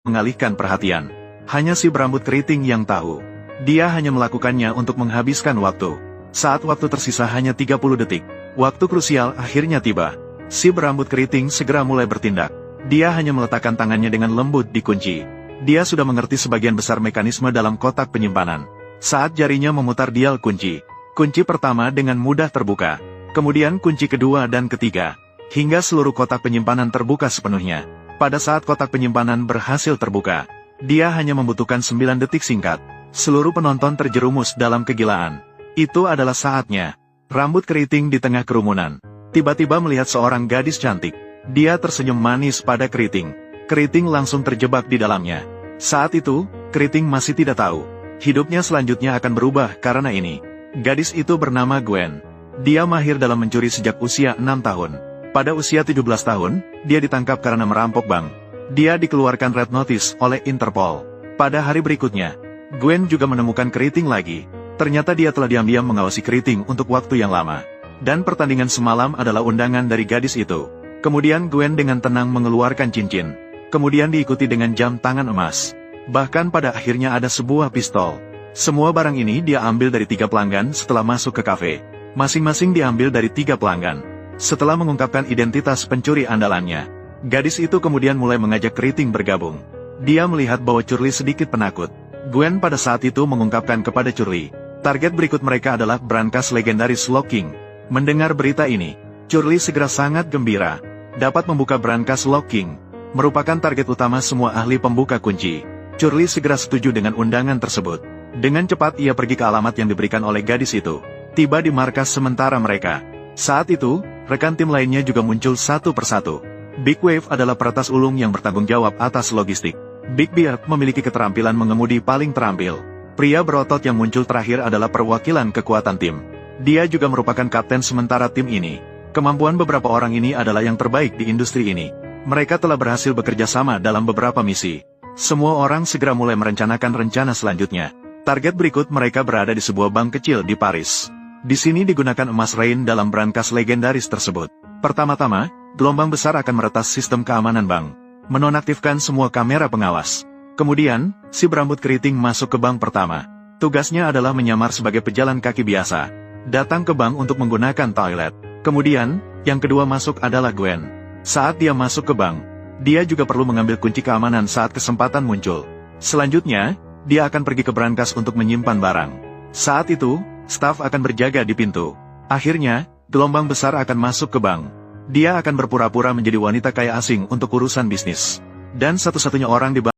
mengalihkan perhatian. Hanya si berambut keriting yang tahu. Dia hanya melakukannya untuk menghabiskan waktu. Saat waktu tersisa hanya 30 detik, waktu krusial akhirnya tiba. Si berambut keriting segera mulai bertindak. Dia hanya meletakkan tangannya dengan lembut di kunci. Dia sudah mengerti sebagian besar mekanisme dalam kotak penyimpanan. Saat jarinya memutar dial kunci, kunci pertama dengan mudah terbuka. Kemudian kunci kedua dan ketiga, hingga seluruh kotak penyimpanan terbuka sepenuhnya. Pada saat kotak penyimpanan berhasil terbuka, dia hanya membutuhkan 9 detik singkat. Seluruh penonton terjerumus dalam kegilaan. Itu adalah saatnya. Rambut keriting di tengah kerumunan tiba-tiba melihat seorang gadis cantik. Dia tersenyum manis pada keriting. Keriting langsung terjebak di dalamnya. Saat itu, keriting masih tidak tahu hidupnya selanjutnya akan berubah karena ini. Gadis itu bernama Gwen. Dia mahir dalam mencuri sejak usia 6 tahun. Pada usia 17 tahun, dia ditangkap karena merampok bank. Dia dikeluarkan red notice oleh Interpol. Pada hari berikutnya, Gwen juga menemukan keriting lagi. Ternyata dia telah diam-diam mengawasi keriting untuk waktu yang lama. Dan pertandingan semalam adalah undangan dari gadis itu. Kemudian Gwen dengan tenang mengeluarkan cincin. Kemudian diikuti dengan jam tangan emas. Bahkan pada akhirnya ada sebuah pistol. Semua barang ini dia ambil dari 3 pelanggan setelah masuk ke kafe. Masing-masing diambil dari 3 pelanggan. Setelah mengungkapkan identitas pencuri andalannya, gadis itu kemudian mulai mengajak keriting bergabung. Dia melihat bahwa Curly sedikit penakut. Gwen pada saat itu mengungkapkan kepada Curly, target berikut mereka adalah brankas legendaris Locking. Mendengar berita ini, Curly segera sangat gembira. Dapat membuka brankas Locking merupakan target utama semua ahli pembuka kunci. Curly segera setuju dengan undangan tersebut. Dengan cepat ia pergi ke alamat yang diberikan oleh gadis itu. Tiba di markas sementara mereka. Saat itu, rekan tim lainnya juga muncul satu persatu. Big Wave adalah peretas ulung yang bertanggung jawab atas logistik. Big Beard memiliki keterampilan mengemudi paling terampil. Pria berotot yang muncul terakhir adalah perwakilan kekuatan tim. Dia juga merupakan kapten sementara tim ini. Kemampuan beberapa orang ini adalah yang terbaik di industri ini. Mereka telah berhasil bekerja sama dalam beberapa misi. Semua orang segera mulai merencanakan rencana selanjutnya. Target berikut mereka berada di sebuah bank kecil di Paris. Di sini digunakan emas Rain dalam brankas legendaris tersebut. Pertama-tama, gelombang besar akan meretas sistem keamanan bank. Menonaktifkan semua kamera pengawas. Kemudian, si berambut keriting masuk ke bank pertama. Tugasnya adalah menyamar sebagai pejalan kaki biasa. Datang ke bank untuk menggunakan toilet. Kemudian, yang kedua masuk adalah Gwen. Saat dia masuk ke bank, dia juga perlu mengambil kunci keamanan saat kesempatan muncul. Selanjutnya, dia akan pergi ke brankas untuk menyimpan barang. Saat itu, staf akan berjaga di pintu. Akhirnya, gelombang besar akan masuk ke bank. Dia akan berpura-pura menjadi wanita kaya asing untuk urusan bisnis. Dan satu-satunya orang di bank